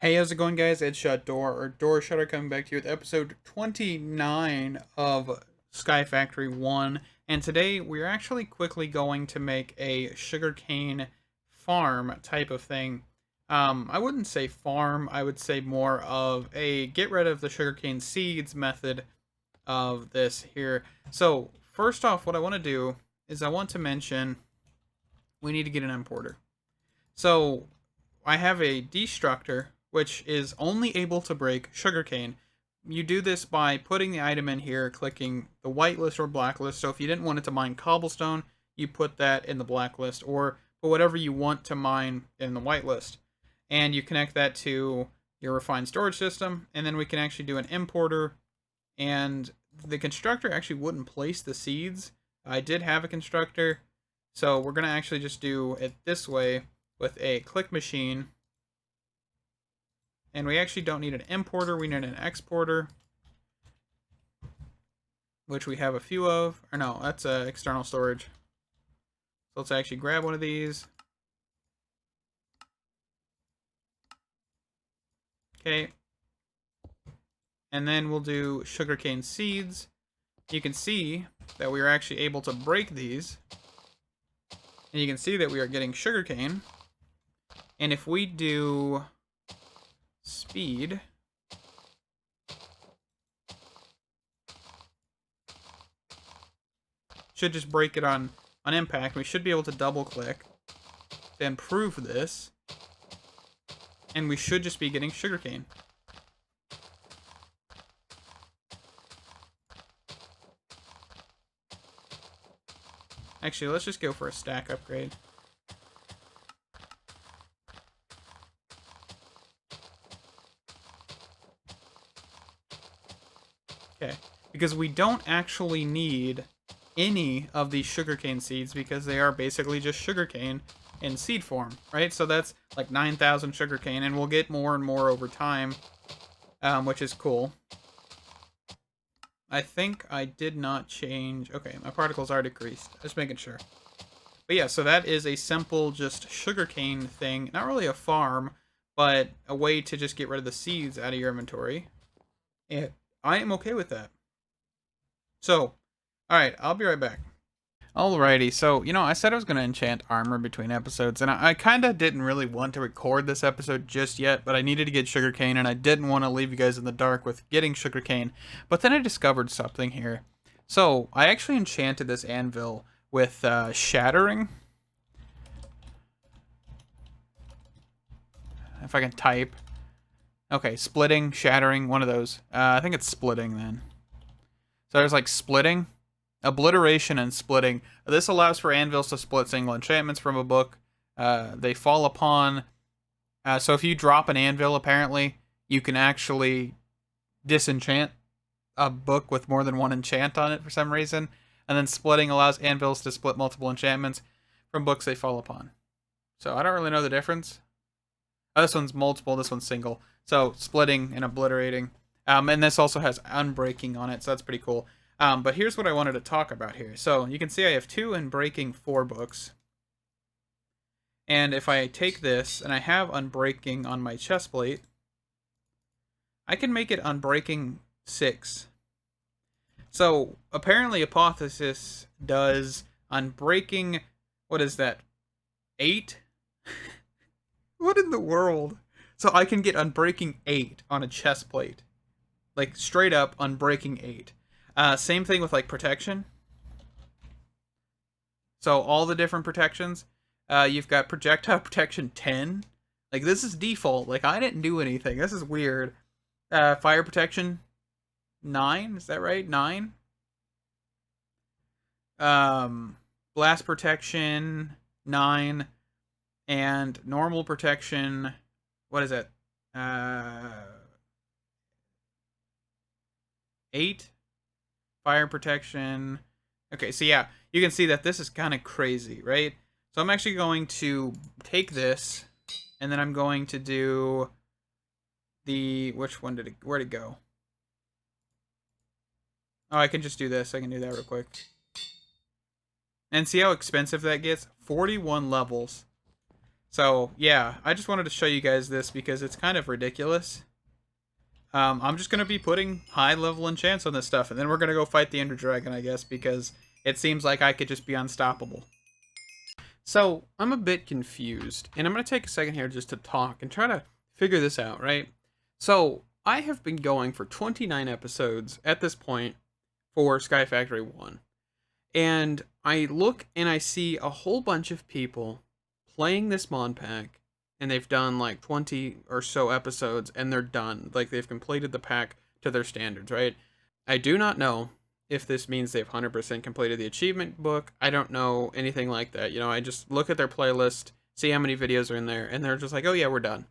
Hey, how's it going, guys? It's Doorshutter coming back to you with episode 29 of Skyfactory 1. And today we're actually quickly going to make a sugarcane farm type of thing. I wouldn't say farm, I would say more of a get rid of the sugarcane seeds method of this here. So, first off, what I want to do is I want to mention we need to get an importer. So, I have a destructor which is only able to break sugarcane. You do this by putting the item in here, clicking the whitelist or blacklist. So if you didn't want it to mine cobblestone, you put that in the blacklist, or put whatever you want to mine in the whitelist. And you connect that to your refined storage system, and then we can actually do an importer. And the constructor actually wouldn't place the seeds. I did have a constructor, so we're going to actually just do it this way with a click machine. And we actually don't need an importer, we need an exporter, which we have a few of. Or no, that's external storage. So let's actually grab one of these. Okay. And then we'll do sugarcane seeds. You can see that we are actually able to break these. And you can see that we are getting sugarcane. And if we do speed, should just break it on impact. We should be able to double click to improve this, and we should just be getting sugarcane. Actually, let's just go for a stack upgrade. Okay, because we don't actually need any of these sugarcane seeds because they are basically just sugarcane in seed form, right? So that's like 9,000 sugarcane, and we'll get more and more over time, which is cool. I think I did not change. Okay, my particles are decreased. Just making sure. But yeah, so that is a simple just sugarcane thing. Not really a farm, but a way to just get rid of the seeds out of your inventory. And I am okay with that. So, alright, I'll be right back. Alrighty, so, I said I was going to enchant armor between episodes, and I kind of didn't really want to record this episode just yet, but I needed to get sugarcane, and I didn't want to leave you guys in the dark with getting sugarcane. But then I discovered something here. So, I actually enchanted this anvil with shattering. If I can type. Okay, splitting, shattering, one of those. I think it's splitting then. So there's like splitting, obliteration, and splitting. This allows for anvils to split single enchantments from a book. They fall upon... so if you drop an anvil, apparently, you can actually disenchant a book with more than one enchant on it for some reason. And then splitting allows anvils to split multiple enchantments from books they fall upon. So I don't really know the difference. Oh, this one's multiple, this one's single. So splitting and obliterating. And this also has unbreaking on it, so that's pretty cool. But here's what I wanted to talk about here. So you can see I have 2 unbreaking 4 books. And if I take this and I have unbreaking on my chest plate, I can make it unbreaking 6. So apparently Apotheosis does unbreaking, what is that, 8? What in the world? So I can get unbreaking 8 on a chest plate. Like, straight up unbreaking 8. Same thing with, like, protection. So all the different protections. You've got projectile protection 10. Like, this is default. Like, I didn't do anything. This is weird. Fire protection 9. Is that right? 9. Blast protection 9. And normal protection, what is it? 8. Fire protection. Okay, so yeah, you can see that this is kind of crazy, right? So I'm actually going to take this, and then I'm going to do the, which one did it, where'd it go? Oh, I can just do this. I can do that real quick. And see how expensive that gets? 41 levels. So, yeah, I just wanted to show you guys this because it's kind of ridiculous. I'm just going to be putting high-level enchants on this stuff, and then we're going to go fight the Ender Dragon, I guess, because it seems like I could just be unstoppable. So, I'm a bit confused, and I'm going to take a second here just to talk and try to figure this out, right? So, I have been going for 29 episodes at this point for Skyfactory 1. And I look and I see a whole bunch of people playing this mod pack, and they've done like 20 or so episodes, and they're done. Like, they've completed the pack to their standards, right? I do not know if this means they've 100% completed the achievement book. I don't know anything like that. You know, I just look at their playlist, see how many videos are in there, and they're just like, oh yeah, we're done.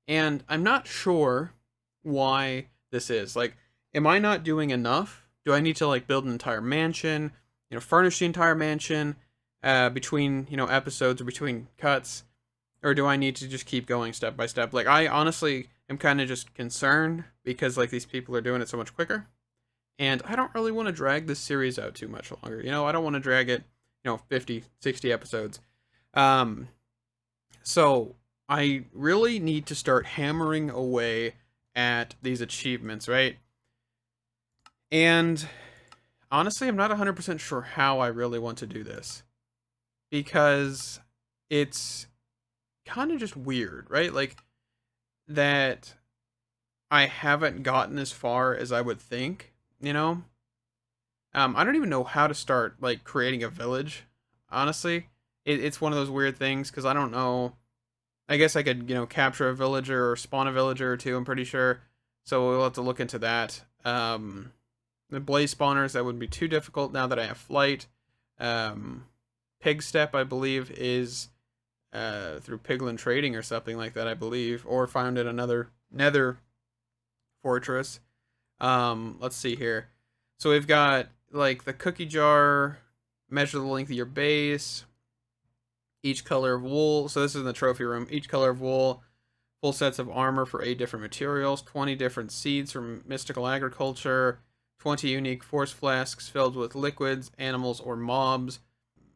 And I'm not sure why this is. Like, am I not doing enough? Do I need to, like, build an entire mansion? You know, furnish the entire mansion between, you know, episodes or between cuts? Or do I need to just keep going step by step? Like, I honestly am kind of just concerned because, like, these people are doing it so much quicker. And I don't really want to drag this series out too much longer. You know, I don't want to drag it, you know, 50, 60 episodes. So I really need to start hammering away at these achievements, right? And honestly, I'm not 100% sure how I really want to do this. Because it's kind of just weird, right? Like, that I haven't gotten as far as I would think, you know? I don't even know how to start, like, creating a village, honestly. It's one of those weird things, because I don't know. I guess I could, you know, capture a villager or spawn a villager or two, I'm pretty sure. So we'll have to look into that. The blaze spawners, that wouldn't be too difficult now that I have flight. Pig step, I believe, is through piglin trading or something like that, I believe. Or found in another nether fortress. Let's see here. So we've got, like, the cookie jar, measure the length of your base, each color of wool. So this is in the trophy room. Each color of wool, full sets of armor for 8 different materials, 20 different seeds from mystical agriculture, 20 unique force flasks filled with liquids, animals, or mobs.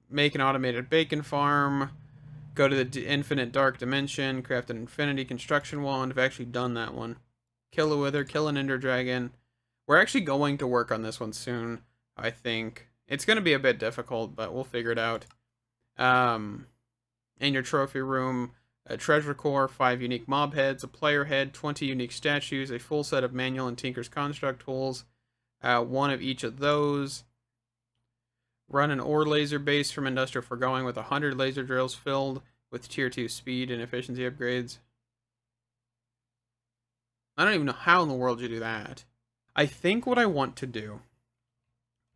Make an automated bacon farm. Go to the infinite dark dimension. Craft an infinity construction wand. I've actually done that one. Kill a wither. Kill an ender dragon. We're actually going to work on this one soon, I think. It's going to be a bit difficult, but we'll figure it out. In your trophy room, a treasure core, 5 unique mob heads, a player head, 20 unique statues, a full set of manual and tinker's construct tools, 1 of each of those. Run an ore laser base from industrial foregoing with 100 laser drills filled with tier 2 speed and efficiency upgrades. I don't even know how in the world you do that. I think what I want to do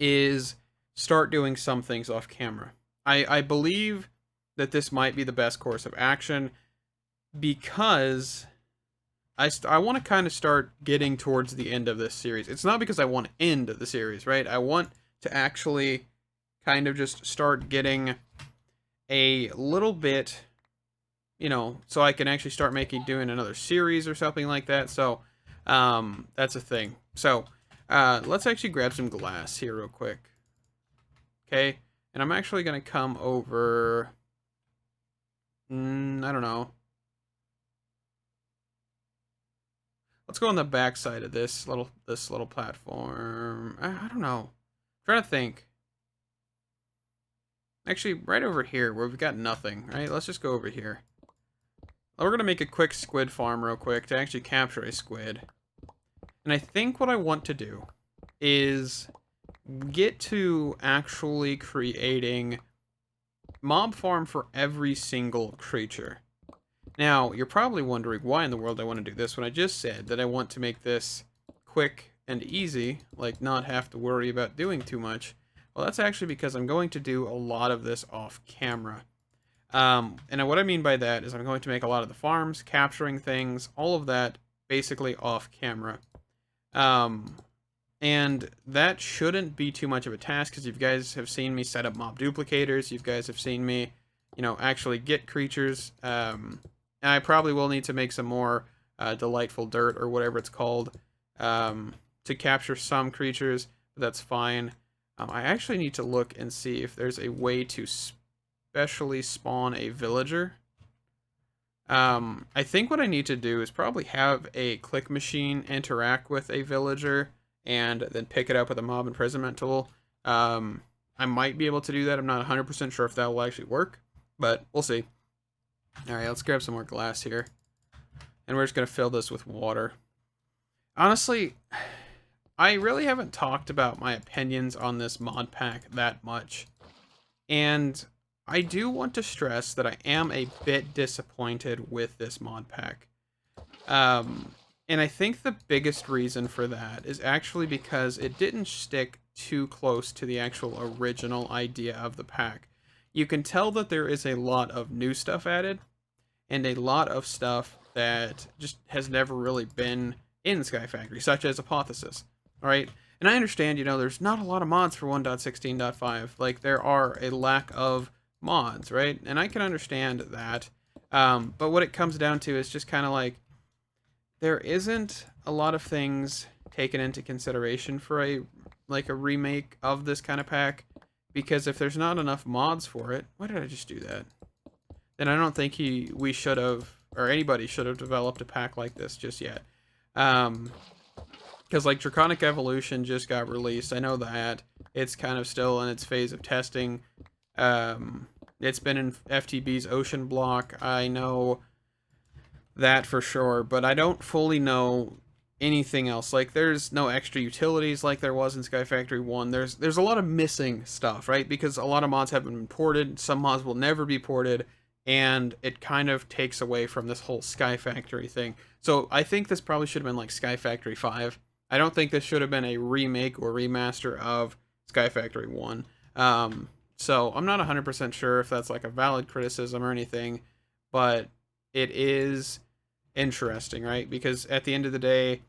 is start doing some things off camera. I believe that this might be the best course of action because I want to kind of start getting towards the end of this series. It's not because I want to end the series, right? I want to actually kind of just start getting a little bit, you know, so I can actually start doing another series or something like that. So that's a thing. So let's actually grab some glass here real quick. Okay, and I'm actually going to come over, I don't know. Let's go on the back side of this little platform. I don't know. I'm trying to think. Actually, right over here where we've got nothing, right? Let's just go over here. We're going to make a quick squid farm real quick to actually capture a squid. And I think what I want to do is get to actually creating mob farm for every single creature. Now, you're probably wondering why in the world I want to do this when I just said that I want to make this quick and easy, like not have to worry about doing too much. Well, that's actually because I'm going to do a lot of this off camera. And what I mean by that is I'm going to make a lot of the farms, capturing things, all of that basically off camera. And that shouldn't be too much of a task because you guys have seen me set up mob duplicators. You guys have seen me, you know, actually get creatures. And I probably will need to make some more delightful dirt or whatever it's called to capture some creatures, but that's fine. I actually need to look and see if there's a way to specially spawn a villager. I think what I need to do is probably have a click machine interact with a villager and then pick it up with a mob imprisonment tool. I might be able to do that. I'm not 100% sure if that will actually work, but we'll see. All right, let's grab some more glass here. And we're just going to fill this with water. Honestly, I really haven't talked about my opinions on this mod pack that much. And I do want to stress that I am a bit disappointed with this mod pack. And I think the biggest reason for that is actually because it didn't stick too close to the actual original idea of the pack. You can tell that there is a lot of new stuff added, and a lot of stuff that just has never really been in Skyfactory, such as Apotheosis, alright? And I understand, you know, there's not a lot of mods for 1.16.5. Like, there are a lack of mods, right? And I can understand that. But what it comes down to is just kind of like, there isn't a lot of things taken into consideration for a remake of this kind of pack, because if there's not enough mods for it, why did I just do that? Then I don't think we should have, or anybody should have developed a pack like this just yet. Because like Draconic Evolution just got released. I know that it's kind of still in its phase of testing. It's been in FTB's Ocean Block. I know that for sure, but I don't fully know anything else. Like, there's no extra utilities like there was in Skyfactory 1. There's a lot of missing stuff, right? Because a lot of mods haven't been ported. Some mods will never be ported, and it kind of takes away from this whole Skyfactory thing. So I think this probably should have been like Skyfactory 5. I don't think this should have been a remake or remaster of Skyfactory 1. So I'm not 100% sure if that's like a valid criticism or anything, but it is interesting, right? Because at the end of the day,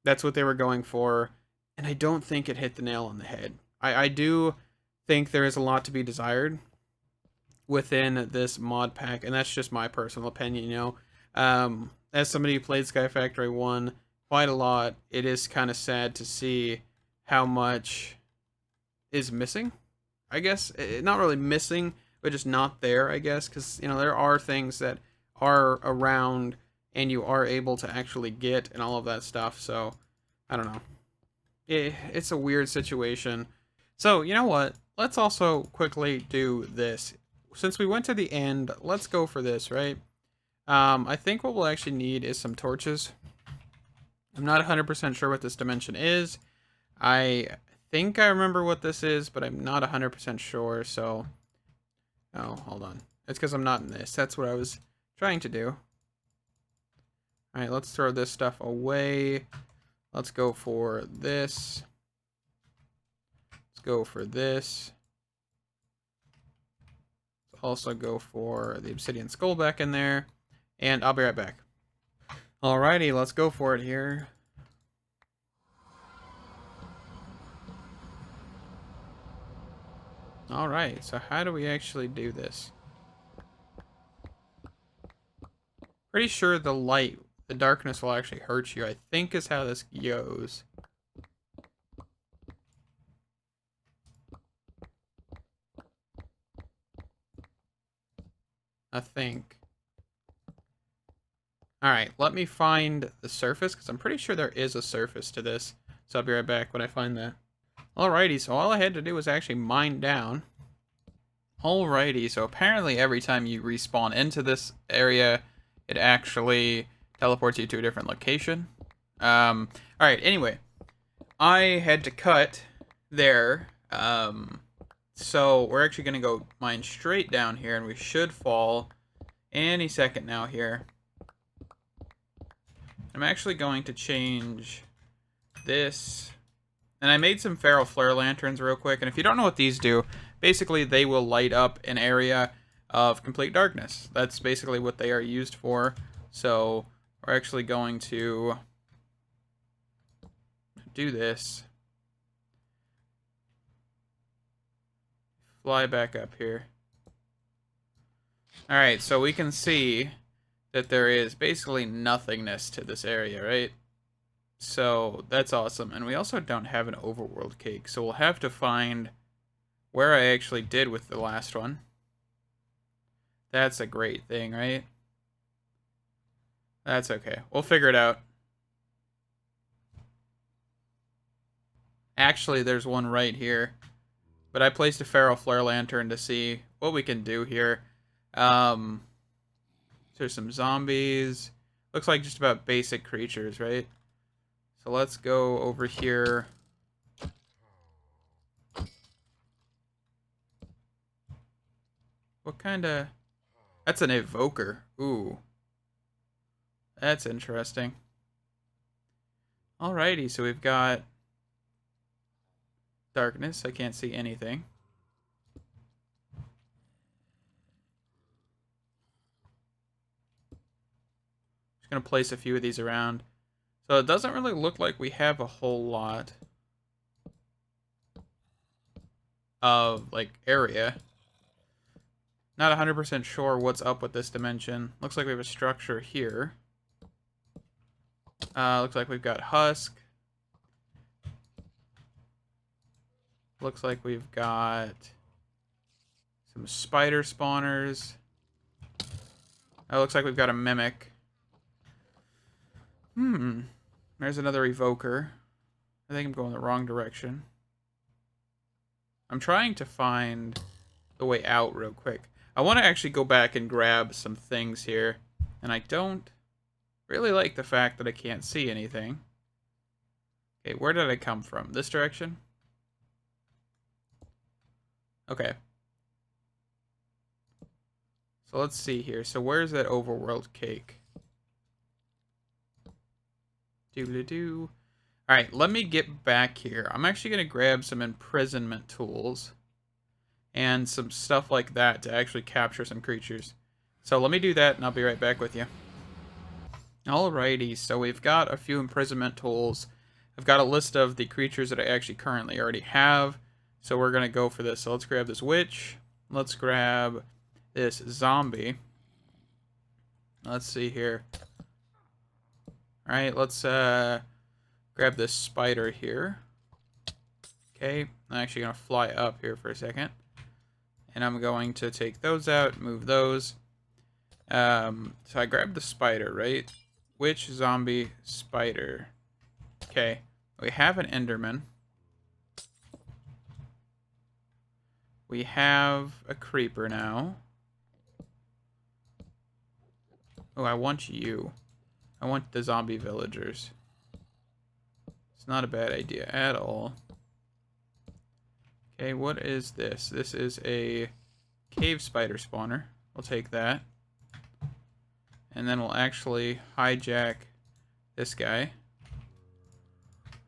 that's what they were going for, and I don't think it hit the nail on the head. I do think there is a lot to be desired within this mod pack, and that's just my personal opinion, you know. As somebody who played Skyfactory 1 quite a lot, it is kind of sad to see how much is missing, I guess. Not really missing, but just not there, I guess, because, you know, there are things that are around and you are able to actually get and all of that stuff. So I don't know, it's a weird situation. So you know what, let's also quickly do this. Since we went to the end, let's go for this, right? I think what we'll actually need is some torches. I'm not 100% sure what this dimension is. I think I remember what this is, but I'm not 100% sure. So oh, hold on, it's because I'm not in this. That's what I was trying to do. Alright, let's throw this stuff away. Let's go for this. Let's go for this. Let's also go for the obsidian skull back in there. And I'll be right back. Alrighty, let's go for it here. Alright, so how do we actually do this? Pretty sure the darkness will actually hurt you, I think is how this goes. I think. Alright, let me find the surface, because I'm pretty sure there is a surface to this. So I'll be right back when I find that. Alrighty, so all I had to do was actually mine down. Alrighty, so apparently every time you respawn into this area, it actually teleports you to a different location. Alright, anyway. I had to cut there. So we're actually going to go mine straight down here, and we should fall any second now here. I'm actually going to change this. And I made some Feral Flare Lanterns real quick, and if you don't know what these do, basically they will light up an area of complete darkness. That's basically what they are used for. So we're actually going to do this. Fly back up here. Alright, so we can see that there is basically nothingness to this area, right? So that's awesome. And we also don't have an overworld cake, so we'll have to find where I actually did with the last one. That's a great thing, right? That's okay. We'll figure it out. Actually, there's one right here. But I placed a feral flare lantern to see what we can do here. There's some zombies. Looks like just about basic creatures, right? So let's go over here. What kind of... That's an evoker. Ooh. That's interesting. Alrighty, so we've got darkness. I can't see anything. Just gonna place a few of these around. So it doesn't really look like we have a whole lot of, like, area. Not 100% sure what's up with this dimension. Looks like we have a structure here. Looks like we've got husk. Looks like we've got some spider spawners. Looks like we've got a mimic. There's another evoker. I think I'm going the wrong direction. I'm trying to find the way out real quick. I want to actually go back and grab some things here. And I don't really like the fact that I can't see anything. Okay, where did I come from? This direction? Okay. So let's see here. So where's that overworld cake? Doodle-doo. Alright, let me get back here. I'm actually going to grab some imprisonment tools and some stuff like that to actually capture some creatures. So let me do that and I'll be right back with you. Alrighty, so we've got a few imprisonment tools. I've got a list of the creatures that I actually currently already have. So we're going to go for this. So let's grab this witch. Let's grab this zombie. Let's see here. Alright, let's grab this spider here. Okay, I'm actually going to fly up here for a second. And I'm going to take those out, move those. So I grabbed the spider, right? Witch, zombie, spider. Okay, we have an enderman. We have a creeper now. Oh, I want you. I want the zombie villagers. It's not a bad idea at all. Okay, what is this? This is a cave spider spawner. We'll take that. And then we'll actually hijack this guy.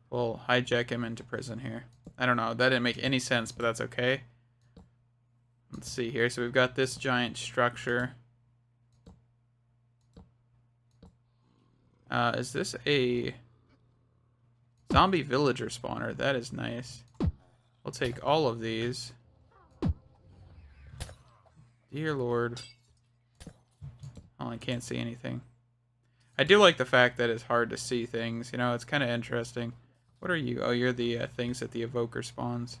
We'll hijack him into prison here. I don't know, that didn't make any sense, but that's okay. Let's see here. So we've got this giant structure. Is this a zombie villager spawner? That is nice. We'll take all of these. Dear Lord. Oh, I can't see anything. I do like the fact that it's hard to see things. You know, it's kind of interesting. What are you? Oh, you're the things that the evoker spawns.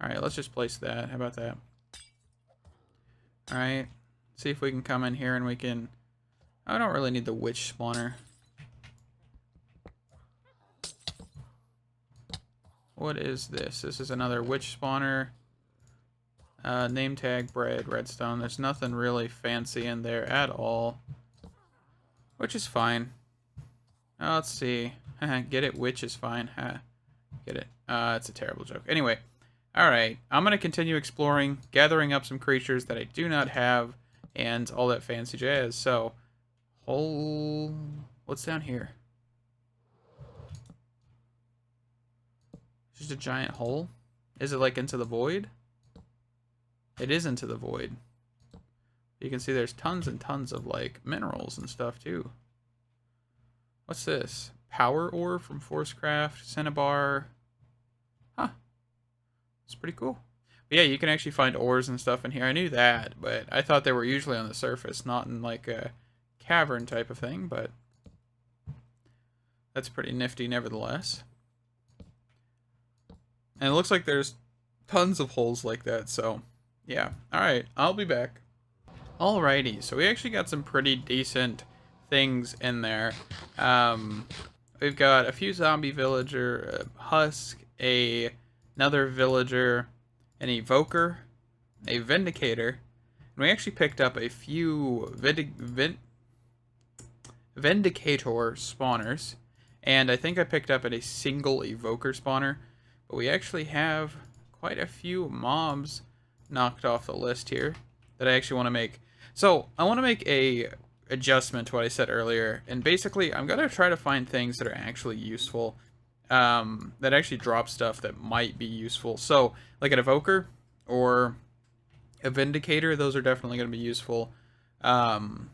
Alright, let's just place that. How about that? Alright. See if we can come in here and we can... I don't really need the witch spawner. What is this? This is another witch spawner. Name tag, bread, redstone. There's nothing really fancy in there at all. Which is fine. Let's see. Get it? Witch is fine. Get it. It's a terrible joke. Anyway. Alright. I'm going to continue exploring, gathering up some creatures that I do not have, and all that fancy jazz. So, hole... What's down here? Just a giant hole? Is it like into the void? It is into the void. You can see there's tons and tons of like minerals and stuff too. What's this? Power ore from Forcecraft, Cinnabar. Huh. It's pretty cool. But yeah, you can actually find ores and stuff in here. I knew that, but I thought they were usually on the surface, not in like a cavern type of thing, but that's pretty nifty nevertheless. And it looks like there's tons of holes like that, so yeah. Alright, I'll be back. Alrighty, so we actually got some pretty decent things in there. Um, we've got a few zombie villager, a husk, another villager, an evoker, a vindicator, and we actually picked up a few vindicator spawners, and I think I picked up a single evoker spawner, but we actually have quite a few mobs knocked off the list here that I actually want to make. So I want to make a adjustment to what I said earlier, and basically I'm gonna try to find things that are actually useful, that actually drop stuff that might be useful. So like an evoker or a vindicator, those are definitely going to be useful. I've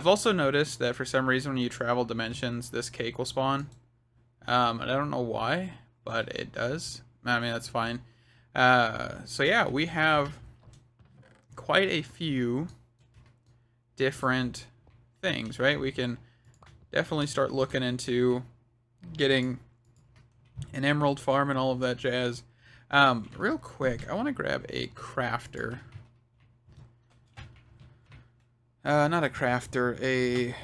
also noticed that for some reason when you travel dimensions, this cake will spawn. And I don't know why, but it does. I mean, that's fine. So yeah, we have quite a few different things, right? We can definitely start looking into getting an emerald farm and all of that jazz. Real quick, I want to grab a crafter. Not a crafter,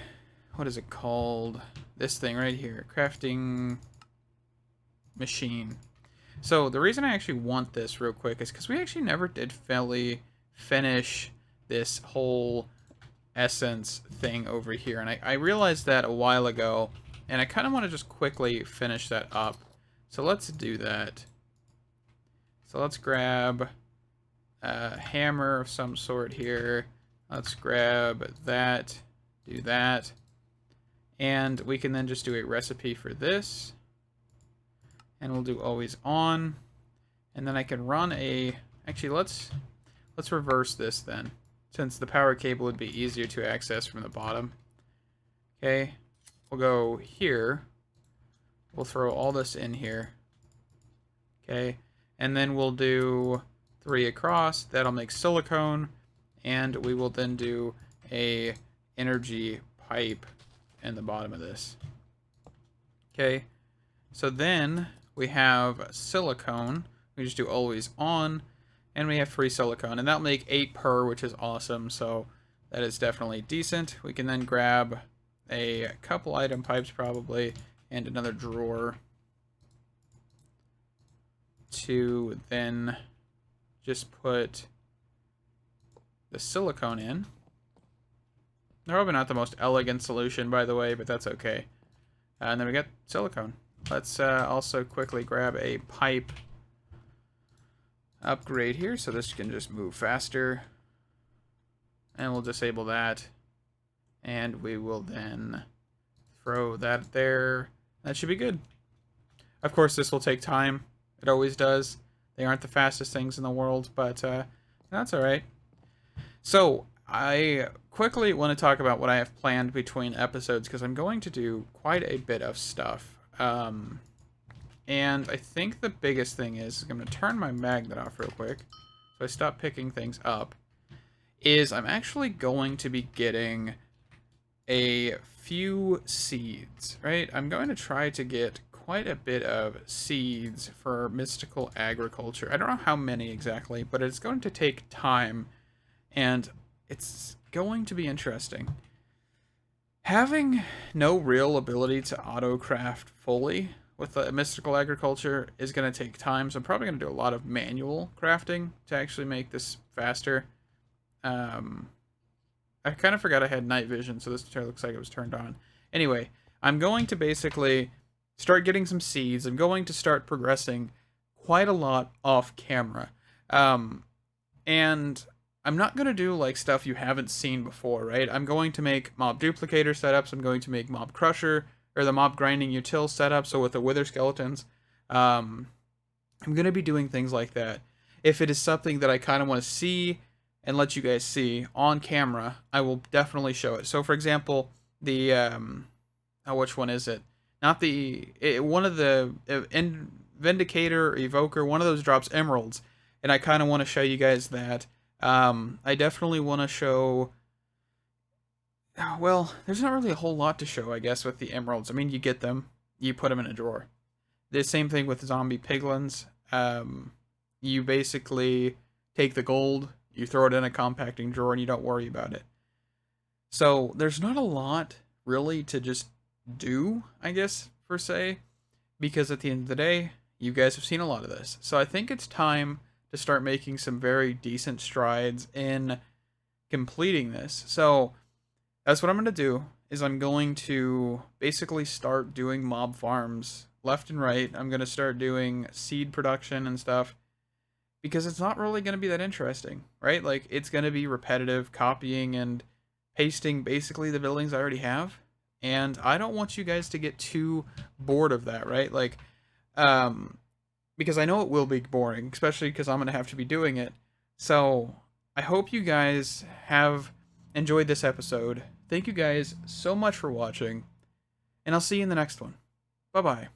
what is it called? This thing right here, crafting machine. So the reason I actually want this real quick is because we actually never did fully finish this whole essence thing over here. And I realized that a while ago, and I kind of want to just quickly finish that up. So let's do that. So let's grab a hammer of some sort here. Let's grab that, do that, and we can then just do a recipe for this, and we'll do always on, and then I can run actually let's reverse this then, since the power cable would be easier to access from the bottom. Okay, we'll go here, we'll throw all this in here, okay, and then we'll do 3 across, that'll make silicone. And we will then do a energy pipe in the bottom of this. Okay, so then we have silicone. We just do always on, and we have free silicone, and that'll make 8 per, which is awesome. So that is definitely decent. We can then grab a couple item pipes probably, and another drawer to then just put the silicone in. They're probably not the most elegant solution, by the way, but that's okay. And then we got silicone. Let's also quickly grab a pipe upgrade here, so this can just move faster. And we'll disable that. And we will then throw that there. That should be good. Of course, this will take time. It always does. They aren't the fastest things in the world, but that's alright. So, I quickly want to talk about what I have planned between episodes, because I'm going to do quite a bit of stuff. And I think the biggest thing is, I'm going to turn my magnet off real quick, so I stop picking things up, is I'm actually going to be getting a few seeds, right? I'm going to try to get quite a bit of seeds for mystical agriculture. I don't know how many exactly, but it's going to take time. And it's going to be interesting. Having no real ability to auto-craft fully with the mystical agriculture is going to take time, so I'm probably going to do a lot of manual crafting to actually make this faster. I kind of forgot I had night vision, so this looks like it was turned on. Anyway, I'm going to basically start getting some seeds. I'm going to start progressing quite a lot off camera. And I'm not going to do like stuff you haven't seen before, right? I'm going to make mob duplicator setups. I'm going to make mob crusher, or the mob grinding util setup, so with the wither skeletons. I'm going to be doing things like that. If it is something that I kind of want to see and let you guys see on camera, I will definitely show it. So for example, the, which one is it? Not the, one of the Vindicator or Evoker, one of those drops emeralds. And I kind of want to show you guys that. I definitely want to show, well, there's not really a whole lot to show, I guess, with the emeralds. I mean, you get them, you put them in a drawer. The same thing with zombie piglins. You basically take the gold, You throw it in a compacting drawer and you don't worry about it. So there's not a lot really to just do, I guess, per se, because at the end of the day, you guys have seen a lot of this. So I think it's time to start making some very decent strides in completing this. So that's what I'm going to do, is I'm going to basically start doing mob farms left and right. I'm going to start doing seed production and stuff, because it's not really going to be that interesting, right? Like, it's going to be repetitive, copying and pasting basically the buildings I already have. And I don't want you guys to get too bored of that, right? Like, because I know it will be boring, especially because I'm going to have to be doing it. So I hope you guys have enjoyed this episode. Thank you guys so much for watching, and I'll see you in the next one. Bye-bye.